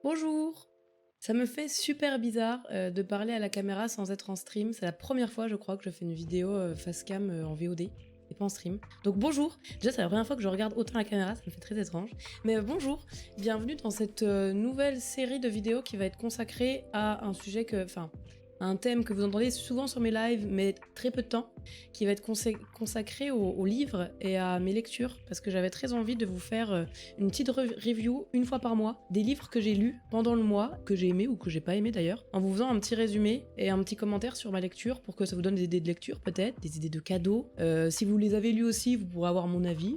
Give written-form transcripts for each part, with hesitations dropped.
Bonjour! Ça me fait super bizarre de parler à la caméra sans être en stream. C'est la première fois, je crois, que je fais une vidéo face cam en VOD et pas en stream. Donc bonjour! Déjà, c'est la première fois que je regarde autant la caméra, ça me fait très étrange. Mais bonjour! Bienvenue dans cette nouvelle série de vidéos qui va être consacrée à un sujet que. Enfin, un thème que vous entendez souvent sur mes lives, mais très peu de temps, qui va être consacré aux livres et à mes lectures, parce que j'avais très envie de vous faire une petite review une fois par mois des livres que j'ai lus pendant le mois, que j'ai aimé ou que j'ai pas aimé d'ailleurs, en vous faisant un petit résumé et un petit commentaire sur ma lecture pour que ça vous donne des idées de lecture peut-être, des idées de cadeaux. Si vous les avez lus aussi, vous pourrez avoir mon avis.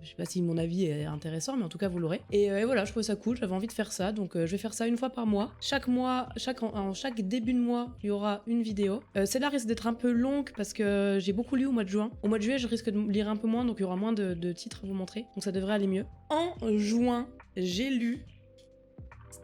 Je sais pas si mon avis est intéressant, mais en tout cas vous l'aurez. Et voilà, je trouvais ça cool, j'avais envie de faire ça, donc je vais faire ça une fois par mois. Chaque mois, en chaque début de mois, il y aura une vidéo. Celle-là risque d'être un peu longue parce que j'ai beaucoup lu au mois de juin. Au mois de juillet, je risque de lire un peu moins, donc il y aura moins de titres à vous montrer, donc ça devrait aller mieux. En juin, j'ai lu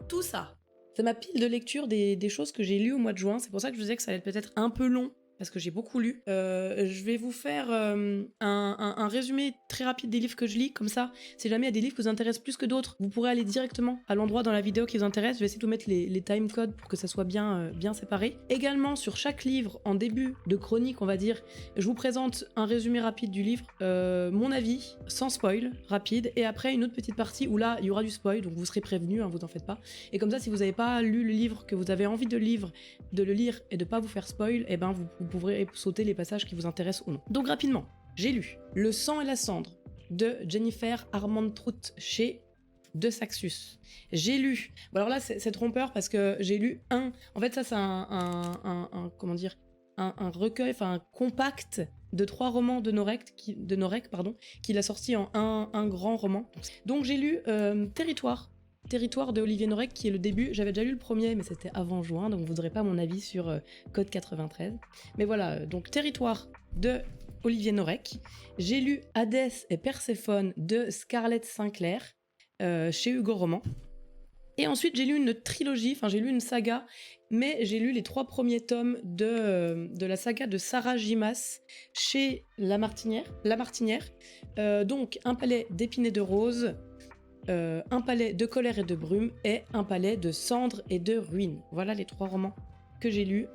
tout ça. C'est ma pile de lecture des choses que j'ai lues au mois de juin, c'est pour ça que je vous disais que ça allait être peut-être un peu long, parce que j'ai beaucoup lu. Je vais vous faire un résumé très rapide des livres que je lis, comme ça, si jamais il y a des livres qui vous intéressent plus que d'autres, vous pourrez aller directement à l'endroit dans la vidéo qui vous intéresse. Je vais essayer de vous mettre les time codes pour que ça soit bien séparé. Également, sur chaque livre, en début de chronique, on va dire, je vous présente un résumé rapide du livre, mon avis, sans spoil, rapide, et après une autre petite partie où là, il y aura du spoil, donc vous serez prévenus, hein, vous en faites pas. Et comme ça, si vous n'avez pas lu le livre, que vous avez envie de le lire et de pas vous faire spoil, et ben vous pourrez sauter les passages qui vous intéressent ou non. Donc rapidement, j'ai lu Le sang et la cendre de Jennifer Armentrout chez De Saxus. J'ai lu, bon alors là c'est trompeur parce que j'ai lu en fait ça c'est comment dire, un recueil, enfin un compact de 3 romans de Norek, qu'il a sorti en un grand roman. Donc j'ai lu Territoire de Olivier Norek, qui est le début. J'avais déjà lu le premier, mais c'était avant juin, donc vous n'aurez pas mon avis sur Code 93. Mais voilà, donc Territoire de Olivier Norek. J'ai lu Hadès et Perséphone de Scarlett Sinclair, chez Hugo Roman. Et ensuite, j'ai lu une trilogie, enfin j'ai lu une saga, mais j'ai lu les 3 premiers tomes de la saga de Sarah Gimas chez La Martinière. Donc, Un palais d'épines et de roses, Un palais de colère et de brume et Un palais de cendres et de ruines. Voilà les 3 romans que j'ai lus,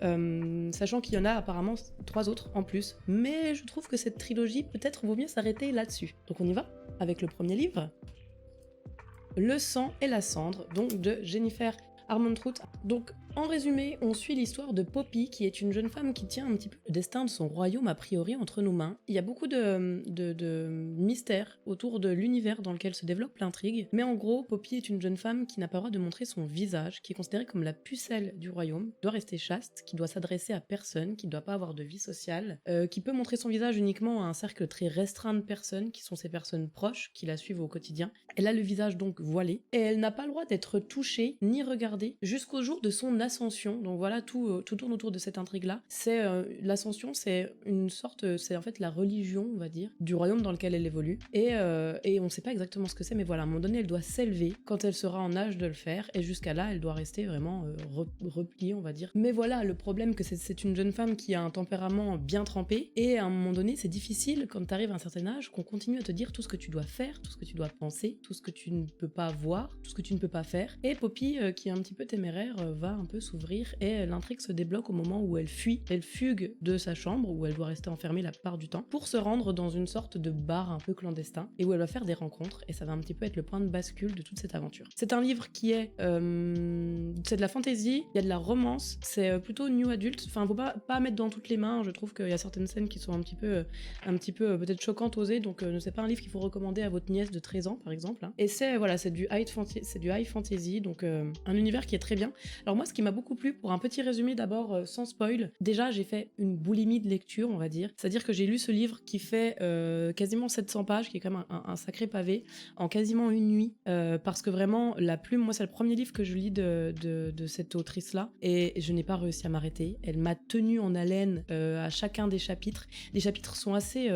sachant qu'il y en a apparemment 3 autres en plus. Mais je trouve que cette trilogie, peut-être vaut mieux s'arrêter là-dessus. Donc on y va avec le premier livre. Le sang et la cendre, donc de Jennifer Armentrout. Donc, en résumé, on suit l'histoire de Poppy, qui est une jeune femme qui tient un petit peu le destin de son royaume a priori entre nos mains. Il y a beaucoup de mystères autour de l'univers dans lequel se développe l'intrigue, mais en gros, Poppy est une jeune femme qui n'a pas le droit de montrer son visage, qui est considérée comme la pucelle du royaume, doit rester chaste, qui doit s'adresser à personne, qui ne doit pas avoir de vie sociale, qui peut montrer son visage uniquement à un cercle très restreint de personnes, qui sont ses personnes proches, qui la suivent au quotidien. Elle a le visage donc voilé, et elle n'a pas le droit d'être touchée ni regardée jusqu'au jour de son ascension. Donc voilà, tout tourne autour de cette intrigue-là. C'est l'ascension, c'est une sorte, c'est en fait la religion, on va dire, du royaume dans lequel elle évolue. Et on ne sait pas exactement ce que c'est, mais voilà, à un moment donné, elle doit s'élever quand elle sera en âge de le faire, et jusqu'à là, elle doit rester vraiment repliée, on va dire. Mais voilà, le problème, que c'est une jeune femme qui a un tempérament bien trempé, et à un moment donné, c'est difficile, quand tu arrives à un certain âge, qu'on continue à te dire tout ce que tu dois faire, tout ce que tu dois penser, tout ce que tu ne peux pas voir, tout ce que tu ne peux pas faire. Et Poppy, qui est un petit peu téméraire, va un peu s'ouvrir, et l'intrigue se débloque au moment où elle fugue de sa chambre, où elle doit rester enfermée la plupart du temps, pour se rendre dans une sorte de bar un peu clandestin, et où elle va faire des rencontres, et ça va un petit peu être le point de bascule de toute cette aventure. C'est un livre qui est... c'est de la fantasy, il y a de la romance, c'est plutôt new adult, enfin faut pas mettre dans toutes les mains, je trouve qu'il y a certaines scènes qui sont un petit peu peut-être choquantes, osées, donc c'est pas un livre qu'il faut recommander à votre nièce de 13 ans par exemple, hein. Et c'est du high fantasy, donc un univers qui est très bien. Alors moi, ce qui m'a beaucoup plu, pour un petit résumé d'abord sans spoil, déjà j'ai fait une boulimie de lecture, on va dire, c'est-à-dire que j'ai lu ce livre qui fait quasiment 700 pages, qui est quand même un sacré pavé, en quasiment une nuit, parce que vraiment la plume, moi c'est le premier livre que je lis de cette autrice-là, et je n'ai pas réussi à m'arrêter. Elle m'a tenue en haleine à chacun des chapitres. Les chapitres sont assez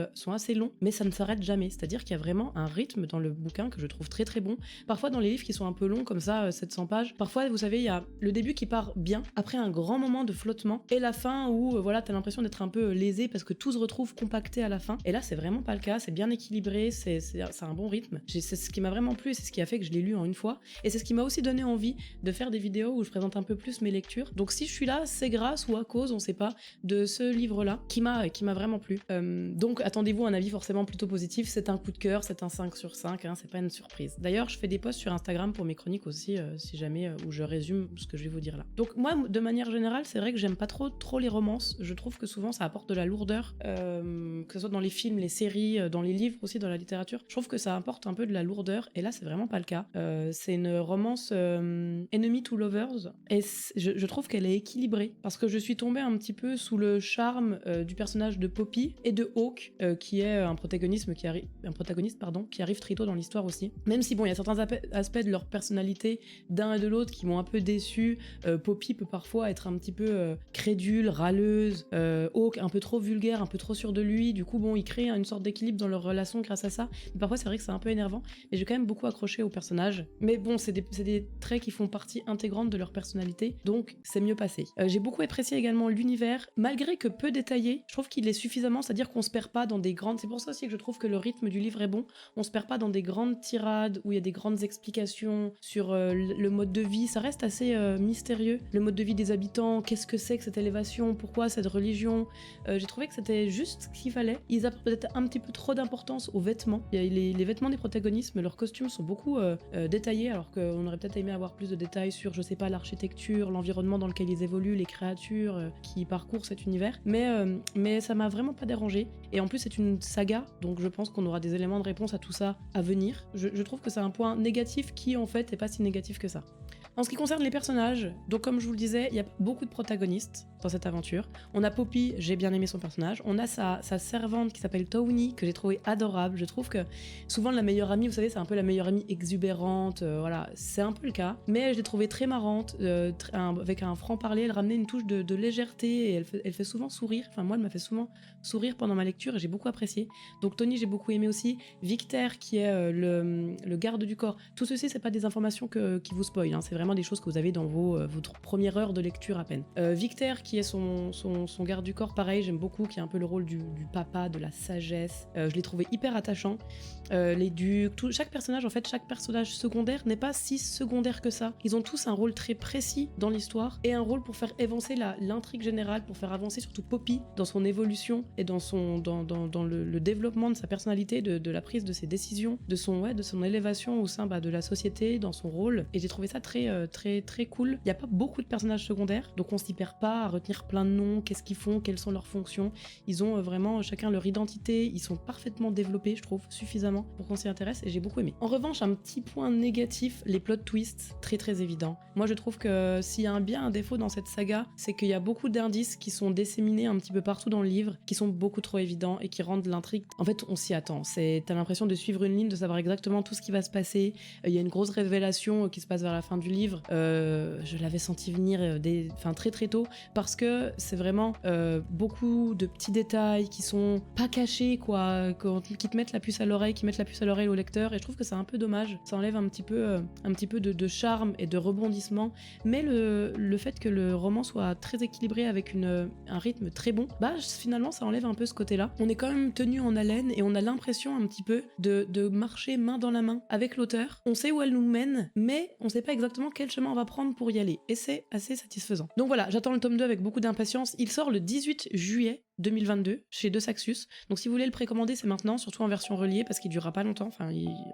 longs, mais ça ne s'arrête jamais, c'est-à-dire qu'il y a vraiment un rythme dans le bouquin que je trouve très très bon. Parfois dans les livres qui sont un peu longs comme ça, 700 pages, parfois vous savez, il y a le début qui part bien après un grand moment de flottement et la fin où voilà, t'as l'impression d'être un peu lésé parce que tout se retrouve compacté à la fin. Et là, c'est vraiment pas le cas, c'est bien équilibré, c'est un bon rythme. C'est ce qui m'a vraiment plu et c'est ce qui a fait que je l'ai lu en une fois. Et c'est ce qui m'a aussi donné envie de faire des vidéos où je présente un peu plus mes lectures. Donc si je suis là, c'est grâce ou à cause, on sait pas, de ce livre-là qui m'a vraiment plu. Donc attendez-vous un avis forcément plutôt positif, c'est un coup de cœur, c'est un 5 sur 5, hein, c'est pas une surprise. D'ailleurs, je fais des posts sur Instagram pour mes chroniques aussi, si jamais, où je résume ce que je vais vous dire là. Donc moi, de manière générale, c'est vrai que j'aime pas trop les romances. Je trouve que souvent ça apporte de la lourdeur, que ce soit dans les films, les séries, dans les livres aussi, dans la littérature. Je trouve que ça apporte un peu de la lourdeur, et là c'est vraiment pas le cas. C'est une romance Enemy to Lovers, et je trouve qu'elle est équilibrée, parce que je suis tombée un petit peu sous le charme du personnage de Poppy et de Hawk, qui est un protagoniste qui arrive très tôt dans l'histoire aussi. Même si bon, il y a certains aspects de leur personnalité d'un et de l'autre qui m'ont un peu déçu. Poppy peut parfois être un petit peu crédule, râleuse, Hawk un peu trop vulgaire, un peu trop sûr de lui. Du coup, bon, il crée une sorte d'équilibre dans leur relation grâce à ça. Mais parfois, c'est vrai que c'est un peu énervant. Mais j'ai quand même beaucoup accroché au personnage. Mais bon, c'est des traits qui font partie intégrante de leur personnalité, donc c'est mieux passé. J'ai beaucoup apprécié également l'univers, malgré que peu détaillé. Je trouve qu'il est suffisamment, c'est-à-dire qu'on se perd pas dans des grandes. C'est pour ça aussi que je trouve que le rythme du livre est bon. On se perd pas dans des grandes tirades où il y a des grandes explications sur le mode de vie. Ça reste assez mystérieux. Le mode de vie des habitants, qu'est-ce que c'est que cette élévation, pourquoi cette religion. J'ai trouvé que c'était juste ce qu'il fallait. Ils apportent peut-être un petit peu trop d'importance aux vêtements. Il y a les vêtements des protagonistes, mais leurs costumes sont beaucoup détaillés, alors qu'on aurait peut-être aimé avoir plus de détails sur, je sais pas, l'architecture, l'environnement dans lequel ils évoluent, les créatures qui parcourent cet univers. Mais ça m'a vraiment pas dérangé. Et en plus, c'est une saga, donc je pense qu'on aura des éléments de réponse à tout ça à venir. Je trouve que c'est un point négatif qui, en fait, est pas si négatif que ça. En ce qui concerne les personnages, donc comme je vous le disais, il y a beaucoup de protagonistes dans cette aventure. On a Poppy, j'ai bien aimé son personnage. On a sa servante qui s'appelle Tawny, que j'ai trouvé adorable. Je trouve que souvent la meilleure amie, vous savez, c'est un peu la meilleure amie exubérante, voilà, c'est un peu le cas. Mais je l'ai trouvée très marrante, avec un franc-parler, elle ramenait une touche de légèreté et elle fait souvent sourire. Enfin, moi, elle m'a fait souvent sourire pendant ma lecture et j'ai beaucoup apprécié. Donc Tawny, j'ai beaucoup aimé aussi. Victor, qui est le garde du corps. Tout ceci, c'est pas des informations qui vous spoilent, hein, c'est vraiment des choses que vous avez dans votre première heure de lecture à peine. Victor, qui est son garde du corps, pareil, j'aime beaucoup, qui a un peu le rôle du papa, de la sagesse. Je l'ai trouvé hyper attachant. Les ducs, chaque personnage, en fait, chaque personnage secondaire n'est pas si secondaire que ça. Ils ont tous un rôle très précis dans l'histoire et un rôle pour faire avancer l'intrigue générale, pour faire avancer surtout Poppy dans son évolution et dans le développement de sa personnalité, de la prise de ses décisions, de son élévation au sein de la société, dans son rôle. Et j'ai trouvé ça très cool. Il n'y a pas beaucoup de personnages secondaires, donc on s'y perd pas à retenir plein de noms, qu'est-ce qu'ils font, quelles sont leurs fonctions. Ils ont vraiment chacun leur identité, ils sont parfaitement développés, je trouve, suffisamment pour qu'on s'y intéresse, et j'ai beaucoup aimé. En revanche, un petit point négatif, les plot twists, très évidents. Moi, je trouve que s'il y a un défaut dans cette saga, c'est qu'il y a beaucoup d'indices qui sont disséminés un petit peu partout dans le livre, qui sont beaucoup trop évidents et qui rendent l'intrigue... En fait, on s'y attend. T'as l'impression de suivre une ligne, de savoir exactement tout ce qui va se passer. Il y a une grosse révélation qui se passe vers la fin du livre. Je l'avais senti venir très tôt, parce que c'est vraiment beaucoup de petits détails qui sont pas cachés, quoi, qui te mettent la puce à l'oreille, au lecteur, et je trouve que c'est un peu dommage. Ça enlève un petit peu de charme et de rebondissement, mais le fait que le roman soit très équilibré avec un rythme très bon, finalement ça enlève un peu ce côté-là. On est quand même tenu en haleine et on a l'impression un petit peu de marcher main dans la main avec l'auteur. On sait où elle nous mène, mais on sait pas exactement quel chemin on va prendre pour y aller, et c'est assez satisfaisant. Donc voilà, j'attends le tome 2 avec beaucoup d'impatience. Il sort le 18 juillet 2022 chez De Saxus. Donc si vous voulez le précommander, c'est maintenant, surtout en version reliée, parce qu'il durera pas longtemps.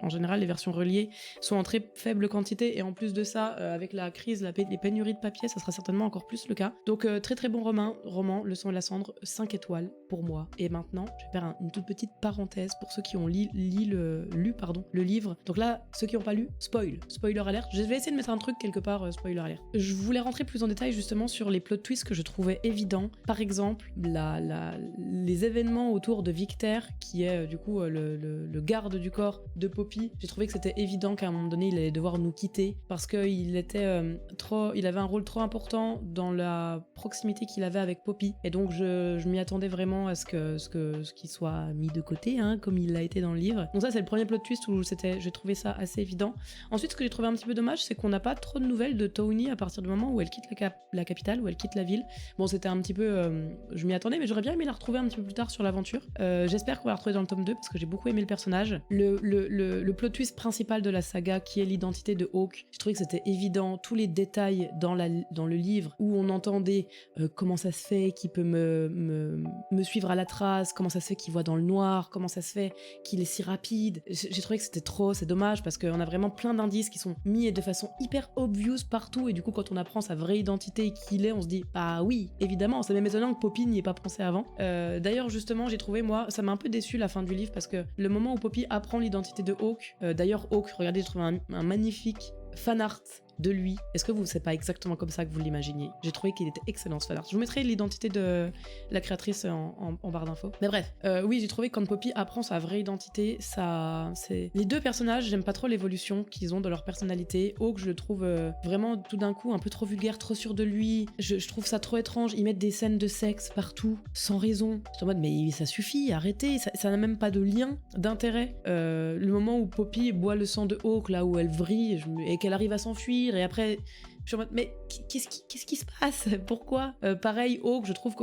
En général, les versions reliées sont en très faible quantité, et en plus de ça, avec la crise, les pénuries de papier, ça sera certainement encore plus le cas. Donc très bon roman, Le Sang et la Cendre, 5 étoiles pour moi. Et maintenant, je vais faire une toute petite parenthèse pour ceux qui ont lu le livre. Donc là, ceux qui n'ont pas lu, spoiler alert. Je vais essayer de mettre un truc quelque part, spoiler alert. Je voulais rentrer plus en détail justement sur les plot twists que je trouvais évidents. Par exemple, la les événements autour de Victor, qui est du coup le garde du corps de Poppy. J'ai trouvé que c'était évident qu'à un moment donné, il allait devoir nous quitter parce qu'il il avait un rôle trop important dans la proximité qu'il avait avec Poppy. Et donc, je m'y attendais vraiment à ce qu'il soit mis de côté, hein, comme il l'a été dans le livre. Donc ça, c'est le premier plot twist où j'ai trouvé ça assez évident. Ensuite, ce que j'ai trouvé un petit peu dommage, c'est qu'on n'a pas trop de nouvelles de Tawny à partir du moment où elle quitte la capitale, où elle quitte la ville. Bon, c'était un petit peu... je m'y attendais, mais j'aurais bien aimé la retrouver un petit peu plus tard sur l'aventure. J'espère qu'on va la retrouver dans le tome 2, parce que j'ai beaucoup aimé le personnage. Le plot twist principal de la saga, qui est l'identité de Hawke, je trouvais que c'était évident. Tous les détails dans le livre, où on entendait comment ça se fait qu'il peut me suivre à la trace, comment ça se fait qu'il voit dans le noir, comment ça se fait qu'il est si rapide. J'ai trouvé que c'était trop, c'est dommage, parce qu'on a vraiment plein d'indices qui sont mis de façon hyper obvious partout, et du coup quand on apprend sa vraie identité et qui il est, on se dit bah oui, évidemment. C'est même étonnant que Poppy n'y ait pas pensé avant. D'ailleurs justement, j'ai trouvé, moi, ça m'a un peu déçu la fin du livre, parce que le moment où Poppy apprend l'identité de Hawke, d'ailleurs Hawke, regardez, j'ai trouvé un magnifique fan art de lui. Est-ce que c'est pas exactement comme ça que vous l'imaginiez? J'ai trouvé qu'il était excellent ce fan art. Je vous mettrai l'identité de la créatrice en barre d'infos. Mais bref, oui, j'ai trouvé que quand Poppy apprend sa vraie identité, c'est... Les deux personnages, j'aime pas trop l'évolution qu'ils ont de leur personnalité. Hawke, je le trouve vraiment tout d'un coup un peu trop vulgaire, trop sûr de lui. Je trouve ça trop étrange. Ils mettent des scènes de sexe partout, sans raison. Je suis en mode, mais ça suffit, arrêtez. Ça n'a même pas de lien, d'intérêt. Le moment où Poppy boit le sang de Hawke, là où elle vrille et qu'elle arrive à s'enfuir, et après je suis en mode mais qu'est-ce qui se passe? Pourquoi? Pareil, Hawke, je trouve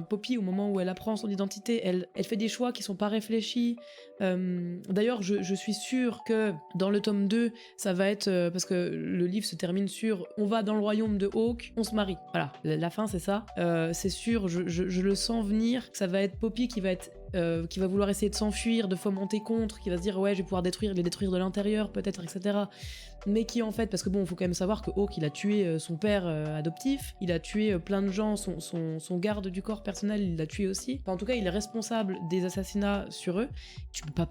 Poppy, au moment où elle apprend son identité, elle fait des choix qui sont pas réfléchis. D'ailleurs, je suis sûre que dans le tome 2, ça va être parce que le livre se termine sur on va dans le royaume de Hawke, on se marie. Voilà, la fin c'est ça. C'est sûr, je le sens venir. Ça va être Poppy qui va vouloir essayer de s'enfuir, de fomenter contre, qui va se dire ouais, je vais pouvoir les détruire de l'intérieur peut-être, etc. Mais qui en fait, parce que bon, il faut quand même savoir que Hawke, il a tué son père adoptif, il a tué plein de gens, son garde du corps personnel, il l'a tué aussi. Enfin, en tout cas, il est responsable des assassinats sur eux. Tu peux pas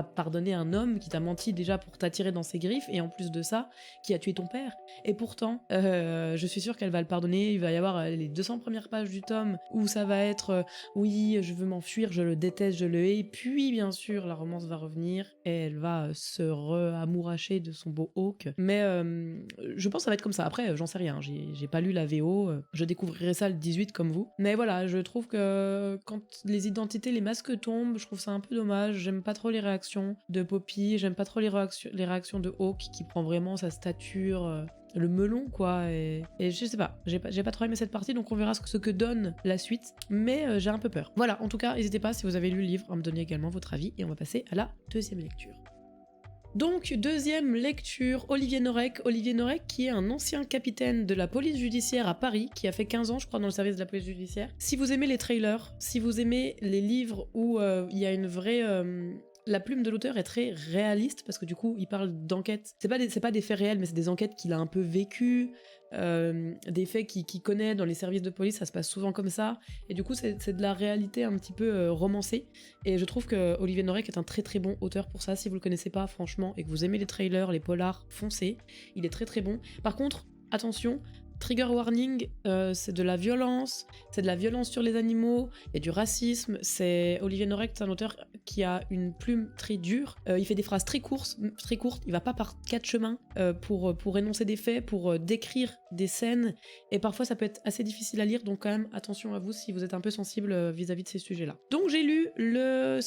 pardonner un homme qui t'a menti déjà pour t'attirer dans ses griffes, et en plus de ça, qui a tué ton père. Et pourtant, je suis sûre qu'elle va le pardonner. Il va y avoir les 200 premières pages du tome où ça va être oui, je veux m'enfuir, je le déteste, je le hais. Puis bien sûr, la romance va revenir et elle va se amouracher de son beau Hawke. Mais je pense que ça va être comme ça. Après, j'en sais rien. J'ai pas lu la VO. Je découvrirai ça le 18 comme vous. Mais voilà, je trouve que quand les identités, les masques tombent, je trouve ça un peu dommage. J'aime pas trop les réactions de Poppy. J'aime pas trop les réactions de Hawke qui prend vraiment sa stature. Le melon quoi, et je sais pas, j'ai pas trop aimé cette partie, donc on verra ce que donne la suite, mais j'ai un peu peur. Voilà, en tout cas, n'hésitez pas si vous avez lu le livre à me donner également votre avis, et on va passer à la deuxième lecture. Donc, deuxième lecture, Olivier Norek. Olivier Norek, qui est un ancien capitaine de la police judiciaire à Paris, qui a fait 15 ans, je crois, dans le service de la police judiciaire. Si vous aimez les trailers, si vous aimez les livres où il y a une vraie... La plume de l'auteur est très réaliste, parce que du coup, il parle d'enquêtes. C'est pas des faits réels, mais c'est des enquêtes qu'il a un peu vécues, des faits qu'il connaît dans les services de police, ça se passe souvent comme ça. Et du coup, c'est de la réalité un petit peu romancée. Et je trouve que Olivier Norek est un très très bon auteur pour ça. Si vous le connaissez pas, franchement, et que vous aimez les trailers, les polars, foncez. Il est très très bon. Par contre, attention, trigger warning, c'est de la violence sur les animaux, il y a du racisme. Olivier Norek, c'est un auteur qui a une plume très dure, il fait des phrases très courtes, il va pas par 4 chemins pour énoncer des faits, pour décrire des scènes, et parfois ça peut être assez difficile à lire, donc quand même attention à vous si vous êtes un peu sensible vis-à-vis de ces sujets-là. Donc j'ai lu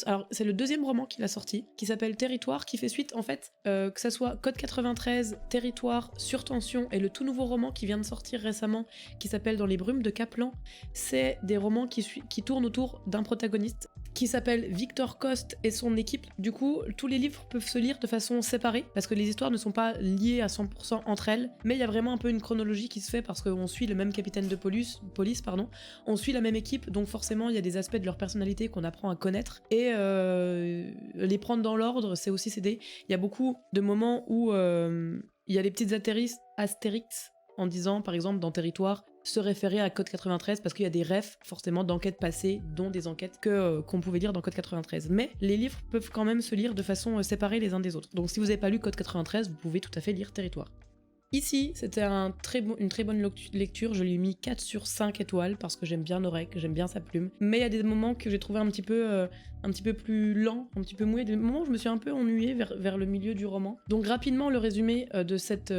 alors c'est le deuxième roman qu'il a sorti, qui s'appelle Territoire, qui fait suite en fait, que ça soit Code 93, Territoire, Surtension et le tout nouveau roman qui vient de sortir récemment, qui s'appelle Dans les brumes de Kaplan. C'est des romans qui tournent autour d'un protagoniste qui s'appelle Victor Coste et son équipe. Du coup, tous les livres peuvent se lire de façon séparée, parce que les histoires ne sont pas liées à 100% entre elles, mais il y a vraiment un peu une chronologie qui se fait, parce qu'on suit le même capitaine de police, on suit la même équipe, donc forcément il y a des aspects de leur personnalité qu'on apprend à connaître, et les prendre dans l'ordre, c'est aussi s'aider. Il y a beaucoup de moments où il y a des petites astérix en disant, par exemple, dans Territoire, se référer à Code 93 parce qu'il y a des refs, forcément, d'enquêtes passées, dont des enquêtes qu'on pouvait lire dans Code 93. Mais les livres peuvent quand même se lire de façon séparée les uns des autres. Donc si vous n'avez pas lu Code 93, vous pouvez tout à fait lire Territoire. Ici, c'était une très bonne lecture. Je lui ai mis 4 sur 5 étoiles parce que j'aime bien Norek, j'aime bien sa plume. Mais il y a des moments que j'ai trouvé un petit peu plus lent, un petit peu mouillé. Des moments où je me suis un peu ennuyée vers le milieu du roman. Donc rapidement, le résumé de cette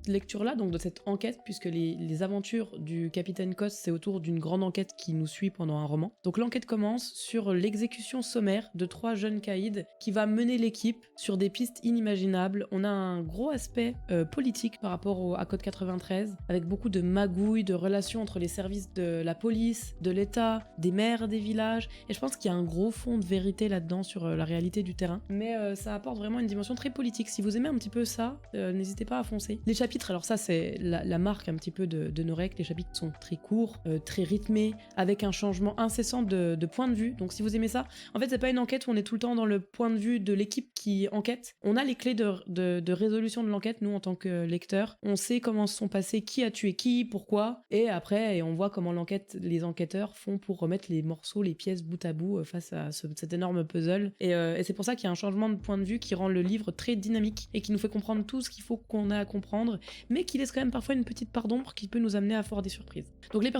lecture-là, donc de cette enquête, puisque les aventures du capitaine Coste, c'est autour d'une grande enquête qui nous suit pendant un roman. Donc l'enquête commence sur l'exécution sommaire de 3 jeunes caïds qui va mener l'équipe sur des pistes inimaginables. On a un gros aspect politique par rapport à Code 93, avec beaucoup de magouilles, de relations entre les services de la police, de l'État, des maires des villages, et je pense qu'il y a un gros fond de vérité là-dedans sur la réalité du terrain, mais ça apporte vraiment une dimension très politique. Si vous aimez un petit peu ça, n'hésitez pas à foncer. Les chapitres, alors ça c'est la marque un petit peu de Norek, les chapitres sont très courts, très rythmés, avec un changement incessant de point de vue, donc si vous aimez ça, en fait c'est pas une enquête où on est tout le temps dans le point de vue de l'équipe qui enquête, on a les clés de résolution de l'enquête, nous en tant que lecteurs. On sait comment se sont passés, qui a tué qui, pourquoi, et après on voit comment les enquêteurs font pour remettre les morceaux, les pièces bout à bout face à cet énorme puzzle. Et c'est pour ça qu'il y a un changement de point de vue qui rend le livre très dynamique et qui nous fait comprendre tout ce qu'il faut qu'on ait à comprendre, mais qui laisse quand même parfois une petite part d'ombre qui peut nous amener à avoir des surprises. Donc les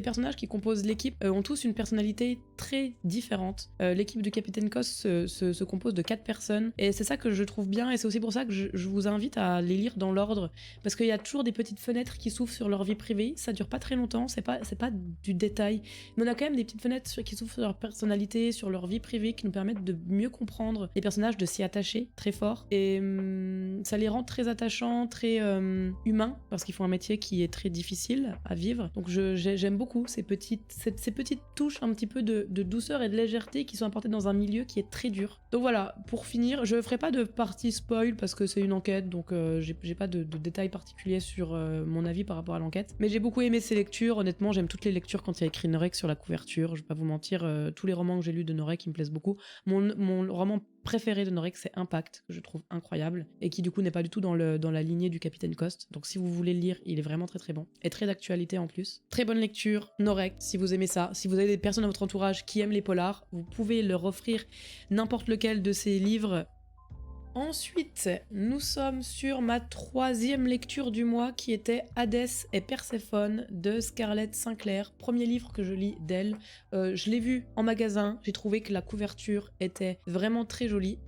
personnages qui composent l'équipe ont tous une personnalité très différente. L'équipe du Capitaine Coste se compose de 4 personnes, et c'est ça que je trouve bien, et c'est aussi pour ça que je vous invite à les lire dans l'ordre, parce qu'il y a toujours des petites fenêtres qui s'ouvrent sur leur vie privée, ça dure pas très longtemps, c'est pas du détail, mais on a quand même des petites fenêtres qui s'ouvrent sur leur personnalité, sur leur vie privée, qui nous permettent de mieux comprendre les personnages, de s'y attacher très fort, et ça les rend très attachants, très humains, parce qu'ils font un métier qui est très difficile à vivre. Donc j'aime beaucoup ces petites touches un petit peu de douceur et de légèreté qui sont apportées dans un milieu qui est très dur. Donc voilà, pour finir, je ferai pas de partie spoil parce que c'est une enquête, donc j'ai pas de détails particuliers sur mon avis par rapport à l'enquête, mais j'ai beaucoup aimé ces lectures. Honnêtement, j'aime toutes les lectures quand il y a écrit Norek sur la couverture, je vais pas vous mentir, tous les romans que j'ai lus de Norek ils me plaisent beaucoup. Mon roman préféré de Norek, c'est Impact, que je trouve incroyable, et qui du coup n'est pas du tout dans la lignée du Capitaine Coste, donc si vous voulez le lire, il est vraiment très très bon, et très d'actualité en plus. Très bonne lecture, Norek, si vous aimez ça, si vous avez des personnes à votre entourage qui aiment les polars, vous pouvez leur offrir n'importe lequel de ces livres. Ensuite, nous sommes sur ma 3e lecture du mois qui était Hadès et Perséphone de Scarlett Sinclair, premier livre que je lis d'elle. Je l'ai vu en magasin, j'ai trouvé que la couverture était vraiment très jolie.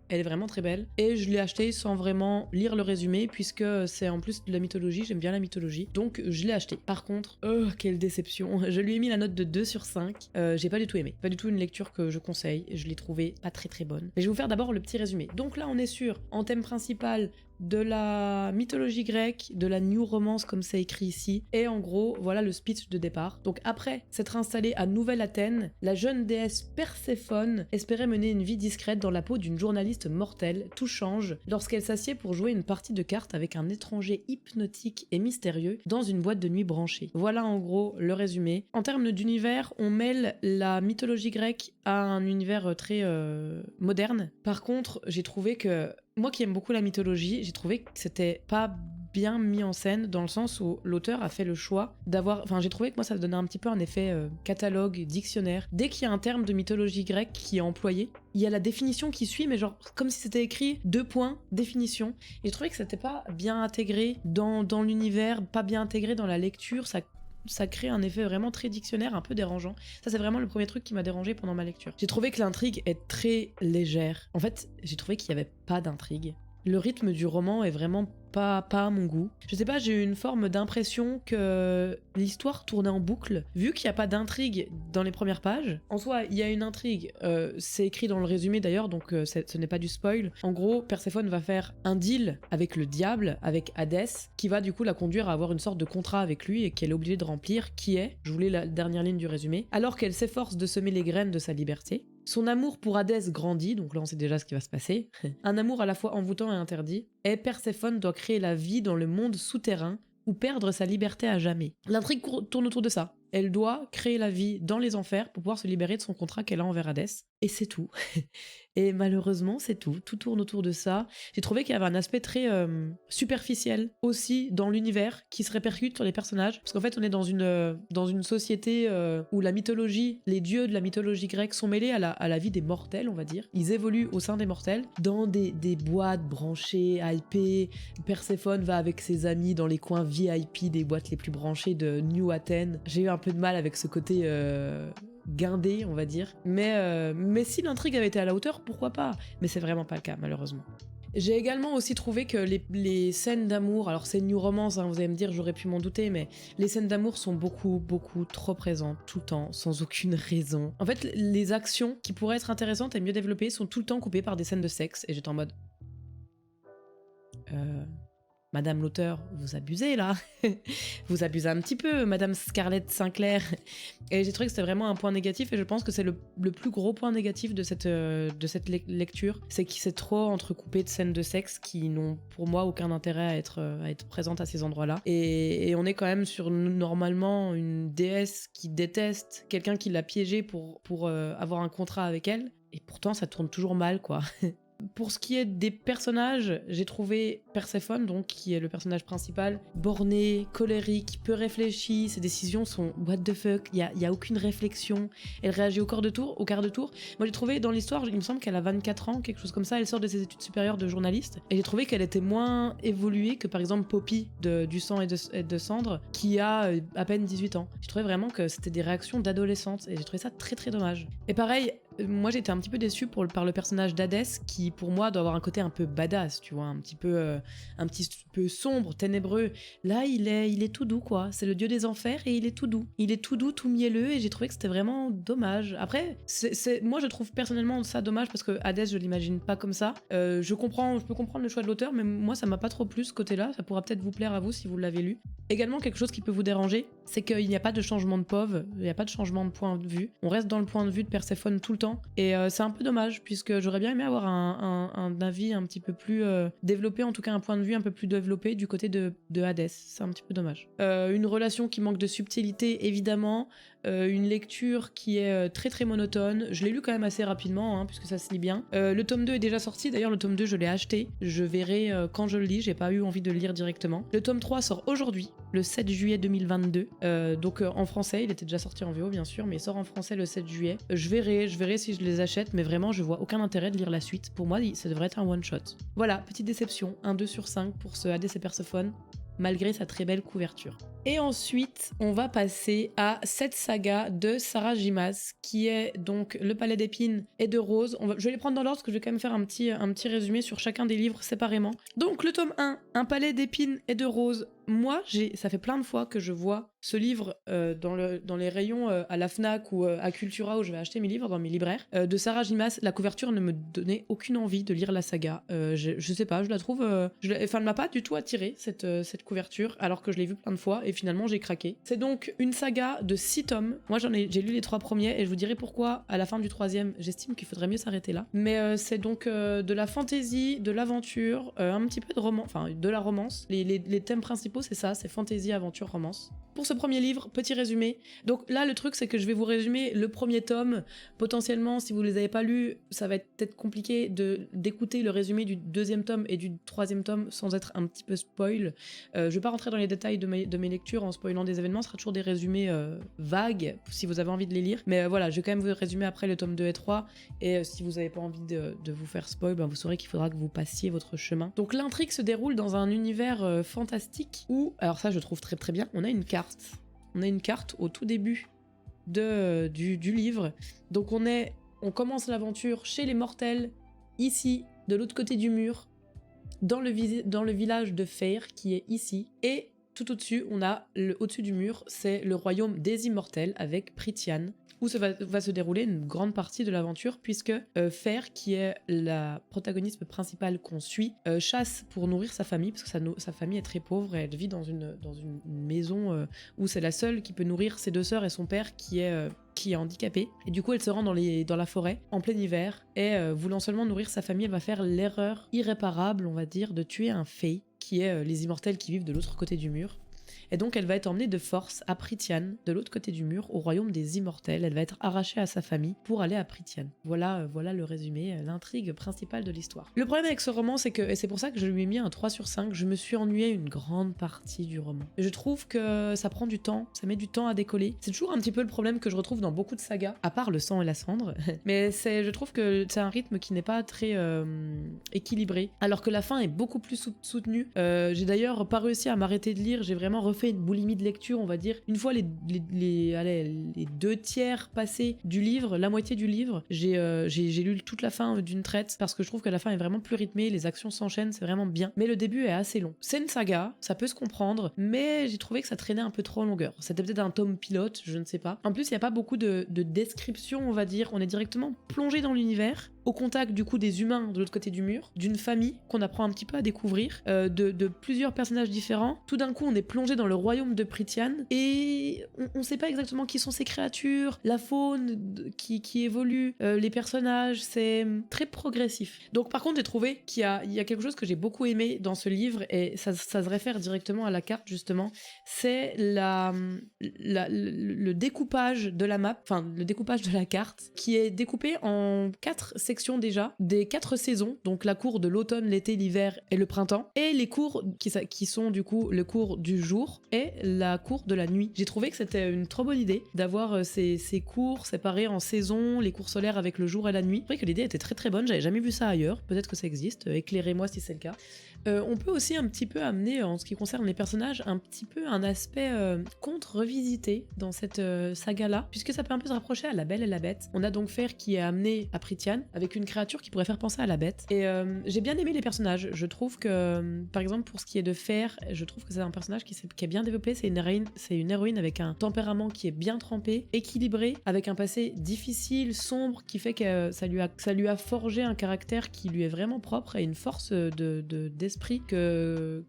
Elle est vraiment très belle, et je l'ai acheté sans vraiment lire le résumé, puisque c'est en plus de la mythologie, j'aime bien la mythologie, donc je l'ai acheté. Par contre, quelle déception, je lui ai mis la note de 2 sur 5, j'ai pas du tout aimé, pas du tout une lecture que je conseille, je l'ai trouvée pas très très bonne. Mais je vais vous faire d'abord le petit résumé. Donc là on est sur, en thème principal, de la mythologie grecque, de la new romance comme c'est écrit ici, et en gros, voilà le speech de départ. Donc après s'être installée à Nouvelle-Athènes, la jeune déesse Perséphone espérait mener une vie discrète dans la peau d'une journaliste mortelle. Tout change lorsqu'elle s'assied pour jouer une partie de cartes avec un étranger hypnotique et mystérieux dans une boîte de nuit branchée. Voilà en gros le résumé. En termes d'univers, on mêle la mythologie grecque à un univers très moderne. Par contre, j'ai trouvé que moi qui aime beaucoup la mythologie, j'ai trouvé que c'était pas bien mis en scène, dans le sens où l'auteur a fait le choix d'avoir... Enfin, j'ai trouvé que moi ça donnait un petit peu un effet catalogue, dictionnaire. Dès qu'il y a un terme de mythologie grecque qui est employé, il y a la définition qui suit, mais genre comme si c'était écrit 2 points, définition. Et je trouvais que c'était pas bien intégré dans l'univers, pas bien intégré dans la lecture, ça crée un effet vraiment très dictionnaire, un peu dérangeant. Ça, c'est vraiment le premier truc qui m'a dérangé pendant ma lecture. J'ai trouvé que l'intrigue est très légère. En fait, j'ai trouvé qu'il n'y avait pas d'intrigue. Le rythme du roman est vraiment pas à mon goût. Je sais pas, j'ai eu une forme d'impression que l'histoire tournait en boucle, vu qu'il n'y a pas d'intrigue dans les premières pages. En soi, il y a une intrigue, c'est écrit dans le résumé d'ailleurs, donc ce n'est pas du spoil. En gros, Perséphone va faire un deal avec le diable, avec Hadès, qui va du coup la conduire à avoir une sorte de contrat avec lui et qu'elle est obligée de remplir, qui est, je vous lis la dernière ligne du résumé, alors qu'elle s'efforce de semer les graines de sa liberté. Son amour pour Hadès grandit, donc là on sait déjà ce qui va se passer. Un amour à la fois envoûtant et interdit. Et Perséphone doit créer la vie dans le monde souterrain ou perdre sa liberté à jamais. L'intrigue tourne autour de ça. Elle doit créer la vie dans les enfers pour pouvoir se libérer de son contrat qu'elle a envers Hadès. Et c'est tout. Et malheureusement, c'est tout. Tout tourne autour de ça. J'ai trouvé qu'il y avait un aspect très superficiel aussi dans l'univers qui se répercute sur les personnages. Parce qu'en fait, on est dans une société où la mythologie, les dieux de la mythologie grecque sont mêlés à la vie des mortels, on va dire. Ils évoluent au sein des mortels dans des boîtes branchées, hypées. Perséphone va avec ses amis dans les coins VIP des boîtes les plus branchées de New Athènes. J'ai eu un peu de mal avec ce côté guindé, on va dire. Mais si l'intrigue avait été à la hauteur, pourquoi pas? Mais c'est vraiment pas le cas, malheureusement. J'ai également aussi trouvé que les scènes d'amour, alors c'est une new romance, hein, vous allez me dire, j'aurais pu m'en douter, mais les scènes d'amour sont beaucoup trop présentes, tout le temps, sans aucune raison. En fait, les actions qui pourraient être intéressantes et mieux développées sont tout le temps coupées par des scènes de sexe, et j'étais en mode... Madame l'auteur, vous abusez là. Vous abusez un petit peu, Madame Scarlett Sinclair. Et j'ai trouvé que c'était vraiment un point négatif, et je pense que c'est le plus gros point négatif de cette lecture, c'est qu'il s'est trop entrecoupé de scènes de sexe qui n'ont pour moi aucun intérêt à être présentes à ces endroits-là. Et on est quand même sur normalement une déesse qui déteste quelqu'un qui l'a piégée pour avoir un contrat avec elle, et pourtant ça tourne toujours mal, quoi. Pour ce qui est des personnages, j'ai trouvé Perséphone, donc, qui est le personnage principal, borné, colérique, peu réfléchi, ses décisions sont what the fuck, il y a aucune réflexion, elle réagit au quart de tour. Moi j'ai trouvé dans l'histoire, il me semble qu'elle a 24 ans, quelque chose comme ça, elle sort de ses études supérieures de journaliste, et j'ai trouvé qu'elle était moins évoluée que par exemple Poppy du sang et de cendre, qui a à peine 18 ans. J'ai trouvé vraiment que c'était des réactions d'adolescente, et j'ai trouvé ça très dommage. Et pareil, moi j'étais un petit peu déçue par le personnage d'Hadès, qui pour moi doit avoir un côté un peu badass, tu vois, un petit peu sombre, ténébreux. Là il est tout doux, quoi, c'est le dieu des enfers et il est tout doux, tout mielleux, et j'ai trouvé que c'était vraiment dommage. Après moi je trouve personnellement ça dommage parce que Hadès je l'imagine pas comme ça. Je peux comprendre le choix de l'auteur, mais moi ça m'a pas trop plu ce côté-là. Ça pourra peut-être vous plaire à vous si vous l'avez lu. Également quelque chose qui peut vous déranger, c'est qu'il n'y a pas de changement de POV, il n'y a pas de changement de point de vue, on reste dans le point de vue de Perséphone tout le temps. Et c'est un peu dommage, puisque j'aurais bien aimé avoir un avis un petit peu plus développé, en tout cas un point de vue un peu plus développé du côté de Hadès. C'est un petit peu dommage. Une relation qui manque de subtilité, évidemment. Une lecture qui est très monotone. Je l'ai lu quand même assez rapidement, hein, puisque ça se lit bien. Le tome 2 est déjà sorti, d'ailleurs le tome 2 je l'ai acheté. Je verrai quand je le lis, j'ai pas eu envie de le lire directement. Le tome 3 sort aujourd'hui, le 7 juillet 2022. Donc en français, il était déjà sorti en VO bien sûr, mais il sort en français le 7 juillet. Je verrai si je les achète, mais vraiment je vois aucun intérêt de lire la suite. Pour moi, ça devrait être un one shot. Voilà, petite déception, un 2 sur 5 pour ce Hadès et Perséphone, malgré sa très belle couverture. Et ensuite, on va passer à cette saga de Sarah Gimas, qui est donc Le Palais d'Épines et de Roses. Je vais les prendre dans l'ordre, parce que je vais quand même faire un petit résumé sur chacun des livres séparément. Donc le tome 1, Un Palais d'Épines et de Roses. Moi, ça fait plein de fois que je vois ce livre dans les rayons à la Fnac ou à Cultura, où je vais acheter mes livres, dans mes libraires, de Sarah Gimas. La couverture ne me donnait aucune envie de lire la saga. Je sais pas, je la trouve... elle m'a pas du tout attirée, cette couverture, alors que je l'ai vue plein de fois, et finalement j'ai craqué. C'est donc une saga de 6 tomes. Moi j'ai lu les 3 premiers, et je vous dirai pourquoi à la fin du 3e, j'estime qu'il faudrait mieux s'arrêter là. Mais c'est donc de la fantaisie, de l'aventure, un petit peu de roman, enfin de la romance. Les thèmes principaux, c'est ça, c'est fantaisie, aventure, romance. Pour ce premier livre, petit résumé. Donc là, le truc, c'est que je vais vous résumer le premier tome. Potentiellement, si vous les avez pas lus, ça va être peut-être compliqué d'écouter le résumé du 2e tome et du 3e tome sans être un petit peu spoil. Je vais pas rentrer dans les détails de mes lectures en spoilant des événements, ce sera toujours des résumés vagues, si vous avez envie de les lire. Mais voilà, je vais quand même vous résumer après le tome 2 et 3, et si vous avez pas envie de vous faire spoil, vous saurez qu'il faudra que vous passiez votre chemin. Donc l'intrigue se déroule dans un univers fantastique où, alors ça je trouve très bien, on a une carte. On a une carte au tout début du livre. Donc on commence l'aventure chez les mortels, ici, de l'autre côté du mur, dans le village de Feyre, qui est ici. Et tout au-dessus, au-dessus du mur, c'est le royaume des immortels, avec Prythian, où va se dérouler une grande partie de l'aventure, puisque Feyre, qui est la protagoniste principale qu'on suit, chasse pour nourrir sa famille, parce que sa famille est très pauvre, et elle vit dans une maison où c'est la seule qui peut nourrir ses 2 sœurs et son père qui est handicapé. Et du coup, elle se rend dans la forêt, en plein hiver, et voulant seulement nourrir sa famille, elle va faire l'erreur irréparable, on va dire, de tuer un fée, qui est les immortels qui vivent de l'autre côté du mur. et donc elle va être emmenée de force à Prythian, de l'autre côté du mur, au royaume des immortels. Elle va être arrachée à sa famille pour aller à Prythian. Voilà le résumé, l'intrigue principale de l'histoire. Le problème avec ce roman, c'est que, et c'est pour ça que je lui ai mis un 3 sur 5, je me suis ennuyée une grande partie du roman. Je trouve que ça prend du temps, ça met du temps à décoller. C'est toujours un petit peu le problème que je retrouve dans beaucoup de sagas, à part Le sang et la cendre, mais je trouve que c'est un rythme qui n'est pas très équilibré, alors que la fin est beaucoup plus soutenue. J'ai d'ailleurs pas réussi à m'arrêter de lire, j'ai vraiment refait une boulimie de lecture, on va dire. Une fois les 2/3 passés du livre, la moitié du livre, j'ai lu toute la fin d'une traite, parce que je trouve que la fin est vraiment plus rythmée, les actions s'enchaînent, c'est vraiment bien. Mais le début est assez long. C'est une saga, ça peut se comprendre, mais j'ai trouvé que ça traînait un peu trop en longueur. C'était peut-être un tome pilote, je ne sais pas. En plus, il n'y a pas beaucoup de description, on va dire. On est directement plongé dans l'univers, au contact du coup des humains de l'autre côté du mur, d'une famille qu'on apprend un petit peu à découvrir, de plusieurs personnages différents. Tout d'un coup, on est plongé dans le royaume de Prythian et on sait pas exactement qui sont ces créatures, la faune qui évolue, les personnages, c'est très progressif. Donc par contre, j'ai trouvé qu'il y a quelque chose que j'ai beaucoup aimé dans ce livre, et ça se réfère directement à la carte justement, c'est le découpage de la map, enfin le découpage de la carte, qui est découpé en 4 sections déjà, des 4 saisons, donc la cour de l'automne, l'été, l'hiver et le printemps, et les cours qui sont du coup le cours du jour et la cour de la nuit. J'ai trouvé que c'était une trop bonne idée d'avoir ces cours séparés en saisons, les cours solaires avec le jour et la nuit. Je trouvais que l'idée était très très bonne, j'avais jamais vu ça ailleurs, peut-être que ça existe, éclairez-moi si c'est le cas. On peut aussi un petit peu amener, en ce qui concerne les personnages, un petit peu un aspect conte revisité dans cette saga-là, puisque ça peut un peu se rapprocher à La Belle et la Bête. On a donc Fer qui est amené à Prythian avec une créature qui pourrait faire penser à la Bête. Et j'ai bien aimé les personnages. Je trouve que, par exemple, pour ce qui est de Fer, je trouve que c'est un personnage qui est bien développé. C'est une héroïne avec un tempérament qui est bien trempé, équilibré, avec un passé difficile, sombre, qui fait que ça lui a forgé un caractère qui lui est vraiment propre et une force d'esprit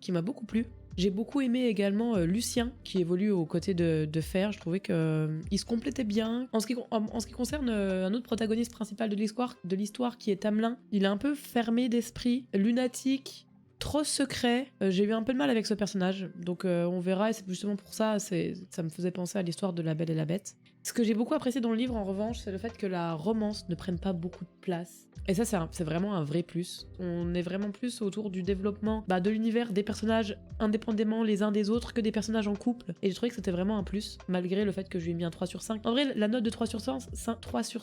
qui m'a beaucoup plu. J'ai beaucoup aimé également Lucien, qui évolue aux côtés de Fer. Je trouvais qu'il se complétait bien. En ce qui concerne un autre protagoniste principal de l'histoire qui est Tamelin, il est un peu fermé d'esprit, lunatique, trop secret. J'ai eu un peu de mal avec ce personnage, donc on verra, et c'est justement pour ça, ça me faisait penser à l'histoire de La Belle et la Bête. Ce que j'ai beaucoup apprécié dans le livre, en revanche, c'est le fait que la romance ne prenne pas beaucoup de place. Et ça, c'est vraiment un vrai plus. On est vraiment plus autour du développement de l'univers des personnages indépendamment les uns des autres que des personnages en couple. Et j'ai trouvé que c'était vraiment un plus, malgré le fait que je lui ai mis un 3 sur 5. En vrai, la note de 3 sur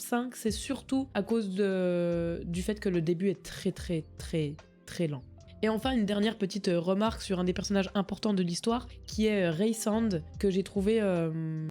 5, c'est surtout à cause du fait que le début est très très très très lent. Et enfin, une dernière petite remarque sur un des personnages importants de l'histoire, qui est Rhysand, que j'ai trouvé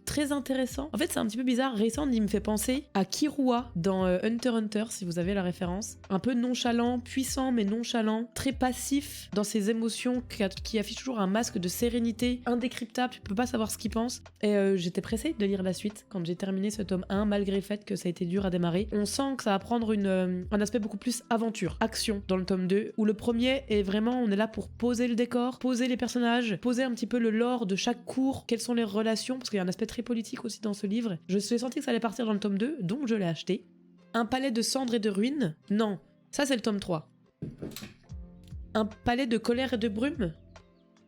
très intéressant. En fait, c'est un petit peu bizarre. Rhysand, il me fait penser à Killua dans Hunter x Hunter, si vous avez la référence. Un peu nonchalant, puissant mais nonchalant, très passif dans ses émotions, qui affiche toujours un masque de sérénité indécryptable, tu peux pas savoir ce qu'il pense. Et j'étais pressée de lire la suite quand j'ai terminé ce tome 1, malgré le fait que ça a été dur à démarrer. On sent que ça va prendre un aspect beaucoup plus aventure, action dans le tome 2, où le premier est vraiment, on est là pour poser le décor, poser les personnages, poser un petit peu le lore de chaque cours, quelles sont les relations, parce qu'il y a un aspect très politique aussi dans ce livre. Je suis senti que ça allait partir dans le tome 2, donc je l'ai acheté. Un palais de cendres et de ruines? Non, ça c'est le tome 3. Un palais de colère et de brume?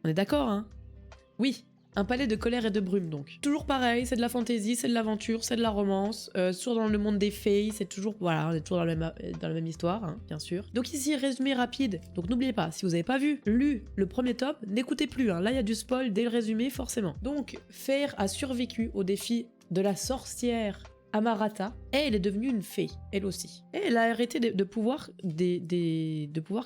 On est d'accord, hein? Oui. Un palais de colère et de brume, donc. Toujours pareil, c'est de la fantaisie, c'est de l'aventure, c'est de la romance, toujours dans le monde des fées, c'est toujours... Voilà, on est toujours dans la même histoire, hein, bien sûr. Donc ici, résumé rapide. Donc n'oubliez pas, si vous n'avez pas lu le premier tome, n'écoutez plus, hein. Là, il y a du spoil dès le résumé, forcément. Donc, Fer a survécu au défi de la sorcière Amarata, et elle est devenue une fée, elle aussi. Et elle a hérité de pouvoirs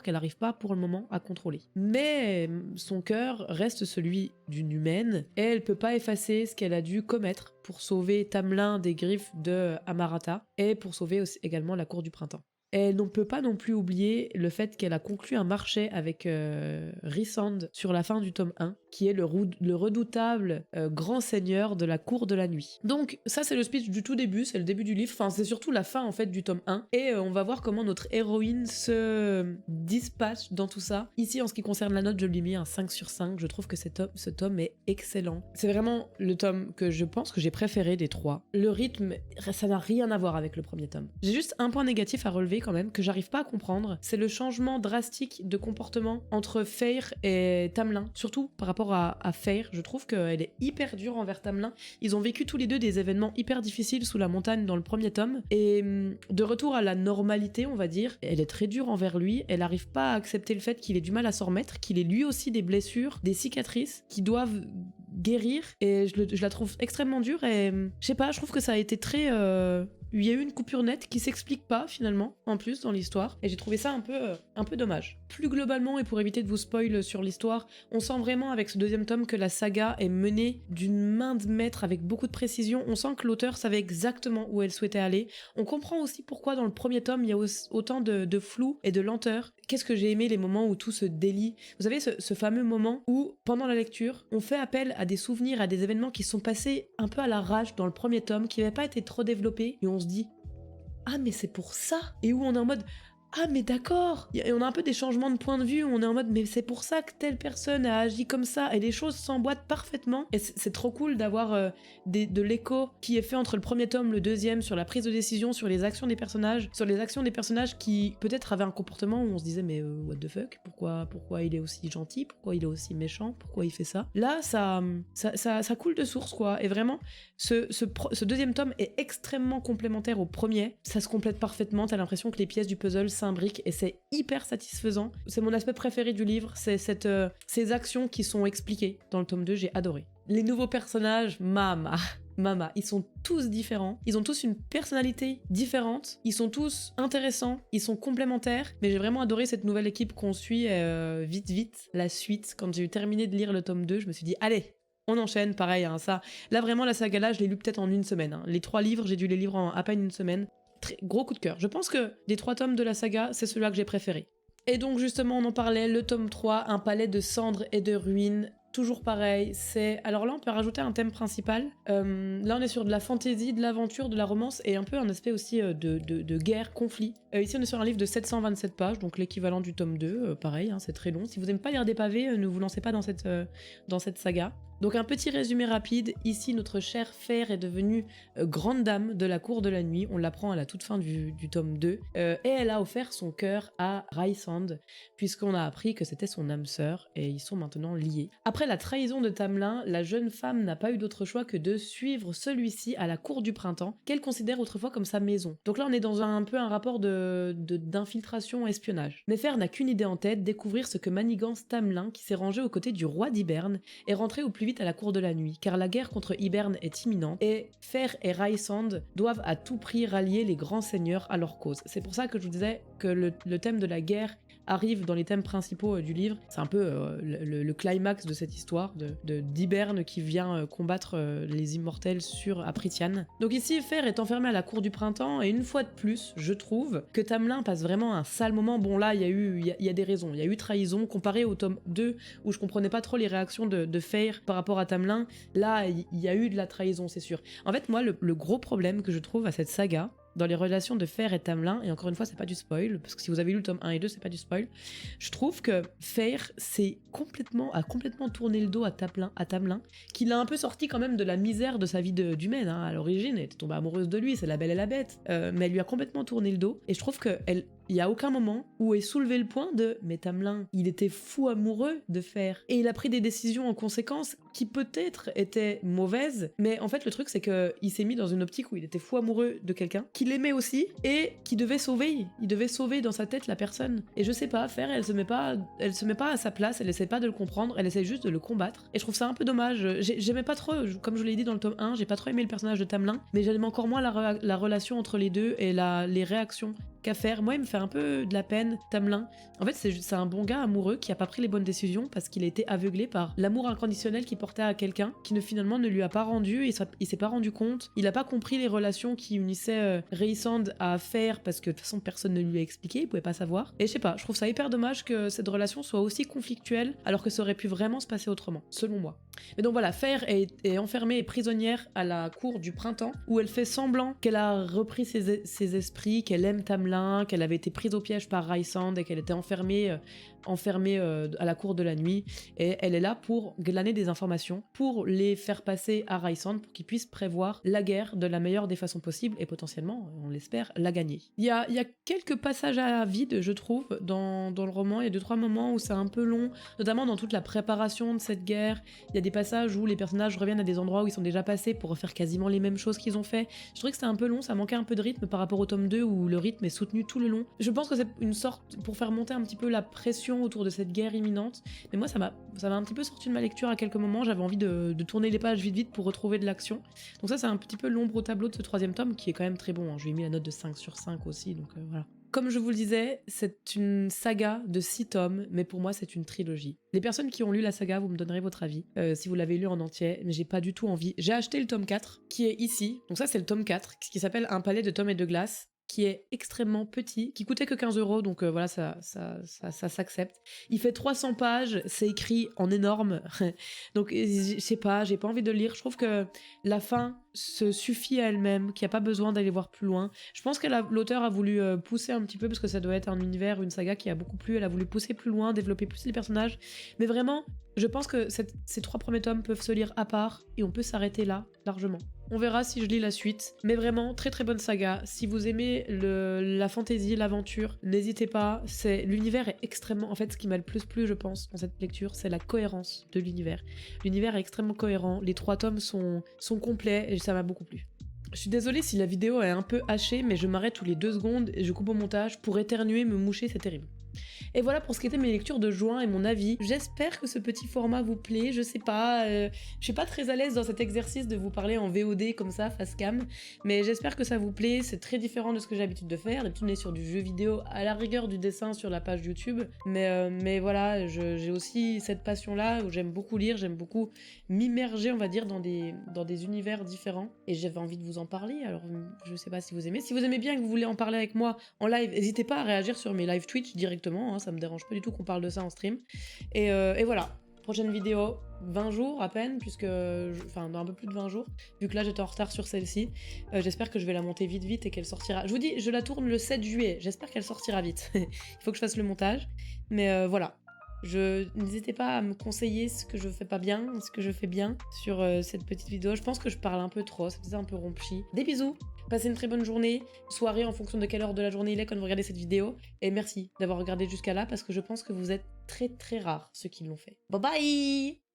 qu'elle n'arrive pas pour le moment à contrôler. Mais son cœur reste celui d'une humaine, et elle peut pas effacer ce qu'elle a dû commettre pour sauver Tamelin des griffes de Amarata, et pour sauver aussi également la cour du printemps. Elle ne peut pas non plus oublier le fait qu'elle a conclu un marché avec Rhysand sur la fin du tome 1, qui est le redoutable grand seigneur de la cour de la nuit. Donc ça c'est le speech du tout début, c'est le début du livre, enfin c'est surtout la fin en fait du tome 1, et on va voir comment notre héroïne se dispatche dans tout ça. Ici en ce qui concerne la note, je lui ai mis un 5 sur 5, je trouve que ce tome est excellent. C'est vraiment le tome que je pense que j'ai préféré des 3. Le rythme, ça n'a rien à voir avec le premier tome. J'ai juste un point négatif à relever quand même, que j'arrive pas à comprendre, c'est le changement drastique de comportement entre Faire et Tamelin, surtout par rapport rapport à Feyre. Je trouve qu'elle est hyper dure envers Tamlin. Ils ont vécu tous les deux des événements hyper difficiles sous la montagne dans le premier tome. Et de retour à la normalité, on va dire, elle est très dure envers lui. Elle n'arrive pas à accepter le fait qu'il ait du mal à s'en remettre, qu'il ait lui aussi des blessures, des cicatrices qui doivent guérir. Et je la trouve extrêmement dure. Et je sais pas, je trouve que ça a été très... il y a eu une coupure nette qui s'explique pas finalement, en plus dans l'histoire, et j'ai trouvé ça un peu dommage. Plus globalement, et pour éviter de vous spoil sur l'histoire, on sent vraiment avec ce deuxième tome que la saga est menée d'une main de maître avec beaucoup de précision. On sent que l'auteur savait exactement où elle souhaitait aller. On comprend aussi pourquoi dans le premier tome il y a autant de flou et de lenteur. Qu'est-ce que j'ai aimé les moments où tout se délie. Vous savez, ce fameux moment où, pendant la lecture, on fait appel à des souvenirs, à des événements qui sont passés un peu à l'arrache dans le premier tome, qui n'avaient pas été trop développés, et on se dit « Ah mais c'est pour ça !» Et où on est en mode « Ah mais d'accord !» Et on a un peu des changements de point de vue, on est en mode « Mais c'est pour ça que telle personne a agi comme ça !» Et les choses s'emboîtent parfaitement. Et c'est trop cool d'avoir de l'écho qui est fait entre le premier tome, le deuxième, sur la prise de décision, sur les actions des personnages, qui peut-être avaient un comportement où on se disait « Mais what the fuck ? Pourquoi il est aussi gentil ? Pourquoi il est aussi méchant ? Pourquoi il fait ça ?» Là, ça coule de source, quoi. Et vraiment, ce deuxième tome est extrêmement complémentaire au premier. Ça se complète parfaitement, t'as l'impression que les pièces du puzzle s'imbriquent et c'est hyper satisfaisant. C'est mon aspect préféré du livre, c'est ces actions qui sont expliquées. Dans le tome 2, j'ai adoré. Les nouveaux personnages, Mama, ils sont tous différents, ils ont tous une personnalité différente, ils sont tous intéressants, ils sont complémentaires, mais j'ai vraiment adoré cette nouvelle équipe qu'on suit vite, la suite. Quand j'ai eu terminé de lire le tome 2, je me suis dit, allez, on enchaîne, pareil, hein, ça. Là, vraiment, la saga là, je l'ai lu peut-être en une semaine. Hein. Les 3 livres, j'ai dû les lire en à peine une semaine. Très gros coup de cœur. Je pense que des 3 tomes de la saga, c'est celui-là que j'ai préféré. Et donc, justement, on en parlait, le tome 3, un palais de cendres et de ruines. Toujours pareil, alors là on peut rajouter un thème principal, là on est sur de la fantaisie, de l'aventure, de la romance et un peu un aspect aussi de guerre, conflit. Ici on est sur un livre de 727 pages, donc l'équivalent du tome 2, pareil, hein, c'est très long. Si vous n'aimez pas lire des pavés, ne vous lancez pas dans cette saga. Donc un petit résumé rapide, ici notre chère Feyre est devenue grande dame de la cour de la nuit, on l'apprend à la toute fin du tome 2, et elle a offert son cœur à Rhysand, puisqu'on a appris que c'était son âme sœur, et ils sont maintenant liés. Après la trahison de Tamlin, la jeune femme n'a pas eu d'autre choix que de suivre celui-ci à la cour du printemps, qu'elle considère autrefois comme sa maison. Donc là on est dans un peu un rapport d'infiltration espionnage. Mais Feyre n'a qu'une idée en tête, découvrir ce que manigance Tamlin, qui s'est rangé aux côtés du roi d'Hiberne, et rentrer au plus vite à la cour de la nuit, car la guerre contre Hiberne est imminente, et Feyre et Rhysand doivent à tout prix rallier les grands seigneurs à leur cause. C'est pour ça que je vous disais que le thème de la guerre arrive dans les thèmes principaux du livre. C'est un peu le climax de cette histoire d'Hiberne qui vient combattre les immortels sur Apritiane. Donc ici, Feyre est enfermée à la cour du printemps, et une fois de plus, je trouve que Tamlin passe vraiment un sale moment. Bon là, il y a des raisons. Il y a eu trahison, comparé au tome 2, où je comprenais pas trop les réactions de Feyre par rapport à Tamlin. Là, il y a eu de la trahison, c'est sûr. En fait, moi, le gros problème que je trouve à cette saga, dans les relations de Feyre et Tamlin, et encore une fois c'est pas du spoil, parce que si vous avez lu le tome 1 et 2 c'est pas du spoil, je trouve que Feyre a complètement tourné le dos à Tamlin, qui l'a un peu sorti quand même de la misère de sa vie d'humaine, hein. À l'origine elle était tombée amoureuse de lui, c'est la belle et la bête, mais elle lui a complètement tourné le dos, et je trouve qu'il y a aucun moment où est soulevé le point de « mais Tamlin, il était fou amoureux de Feyre, et il a pris des décisions en conséquence qui peut-être étaient mauvaises, mais en fait le truc c'est qu'il s'est mis dans une optique où il était fou amoureux de quelqu'un, qu'il aimait aussi, et qui devait sauver. Il devait sauver dans sa tête la personne. Et je sais pas, Feyre, elle se met pas à sa place, elle essaie pas de le comprendre, elle essaie juste de le combattre. Et je trouve ça un peu dommage. J'aimais pas trop, comme je l'ai dit dans le tome 1, j'ai pas trop aimé le personnage de Tamlin, mais j'aime encore moins la relation entre les deux et les réactions qu'a faire. Moi, il me fait un peu de la peine, Tamlin. En fait, c'est un bon gars amoureux qui a pas pris les bonnes décisions parce qu'il a été aveuglé par l'amour inconditionnel qu'il portait à quelqu'un qui finalement ne lui a pas rendu, il s'est pas rendu compte, il a pas compris les relations qui unissaient Rhysand à Feyre parce que de toute façon personne ne lui a expliqué, il pouvait pas savoir. Et je sais pas, je trouve ça hyper dommage que cette relation soit aussi conflictuelle alors que ça aurait pu vraiment se passer autrement, selon moi. Mais donc voilà, Feyre est enfermée et prisonnière à la cour du printemps où elle fait semblant qu'elle a repris ses esprits, qu'elle aime Tamlin, qu'elle avait été prise au piège par Rhysand et qu'elle était enfermée enfermés à la cour de la nuit, et elle est là pour glaner des informations, pour les faire passer à Rysand, pour qu'ils puissent prévoir la guerre de la meilleure des façons possibles, et potentiellement, on l'espère, la gagner. Il y a quelques passages à vide, je trouve, dans le roman. Il y a 2-3 moments où c'est un peu long, notamment dans toute la préparation de cette guerre. Il y a des passages où les personnages reviennent à des endroits où ils sont déjà passés pour refaire quasiment les mêmes choses qu'ils ont fait. Je trouvais que c'était un peu long, ça manquait un peu de rythme par rapport au tome 2 où le rythme est soutenu tout le long. Je pense que c'est une sorte pour faire monter un petit peu la pression autour de cette guerre imminente, mais moi ça m'a un petit peu sorti de ma lecture à quelques moments. J'avais envie de tourner les pages vite pour retrouver de l'action. Donc ça c'est un petit peu l'ombre au tableau de ce 3e tome qui est quand même très bon, hein. Je lui ai mis la note de 5 sur 5 aussi, donc voilà. Comme je vous le disais, c'est une saga de 6 tomes, mais pour moi c'est une trilogie. Les personnes qui ont lu la saga, vous me donnerez votre avis, si vous l'avez lu en entier, mais j'ai pas du tout envie. J'ai acheté le tome 4, qui est ici, donc ça c'est le tome 4, qui s'appelle Un palais de tomes et de glace, qui est extrêmement petit, qui coûtait que 15 €, donc voilà, ça s'accepte. Il fait 300 pages, c'est écrit en énorme, donc je sais pas, j'ai pas envie de le lire. Je trouve que la fin se suffit à elle-même, qu'il n'y a pas besoin d'aller voir plus loin. Je pense que l'auteur a voulu pousser un petit peu, parce que ça doit être un univers, une saga qui a beaucoup plu, elle a voulu pousser plus loin, développer plus les personnages, mais vraiment, je pense que ces 3 premiers tomes peuvent se lire à part, et on peut s'arrêter là, largement. On verra si je lis la suite, mais vraiment, très très bonne saga. Si vous aimez la fantasy, l'aventure, n'hésitez pas. L'univers est extrêmement... En fait, ce qui m'a le plus plu, je pense, dans cette lecture, c'est la cohérence de l'univers. L'univers est extrêmement cohérent, les 3 tomes sont complets, et ça m'a beaucoup plu. Je suis désolée si la vidéo est un peu hachée, mais je m'arrête tous les 2 secondes et je coupe au montage pour éternuer, me moucher, c'est terrible. Et voilà pour ce qui était mes lectures de juin et mon avis. J'espère que ce petit format vous plaît, je sais pas, je suis pas très à l'aise dans cet exercice de vous parler en VOD comme ça, face cam, mais j'espère que ça vous plaît. C'est très différent de ce que j'ai l'habitude de faire. D'habitude on est sur du jeu vidéo, à la rigueur du dessin sur la page YouTube, mais voilà, j'ai aussi cette passion-là où j'aime beaucoup lire, j'aime beaucoup m'immerger, on va dire, dans des univers différents, et j'avais envie de vous en parler. Alors je sais pas si vous aimez. Si vous aimez bien et que vous voulez en parler avec moi en live, n'hésitez pas à réagir sur mes live Twitch directement, hein, ça me dérange pas du tout qu'on parle de ça en stream. Et voilà, prochaine vidéo, 20 jours à peine, enfin dans un peu plus de 20 jours, vu que là j'étais en retard sur celle-ci. J'espère que je vais la monter vite et qu'elle sortira. Je vous dis, je la tourne le 7 juillet, j'espère qu'elle sortira vite. Il faut que je fasse le montage, mais voilà. N'hésitez pas à me conseiller ce que je fais pas bien, ce que je fais bien sur cette petite vidéo. Je pense que je parle un peu trop, c'est peut-être un peu rompi. Des bisous, passez une très bonne journée, soirée en fonction de quelle heure de la journée il est quand vous regardez cette vidéo. Et merci d'avoir regardé jusqu'à là, parce que je pense que vous êtes très très rares ceux qui l'ont fait. Bye bye!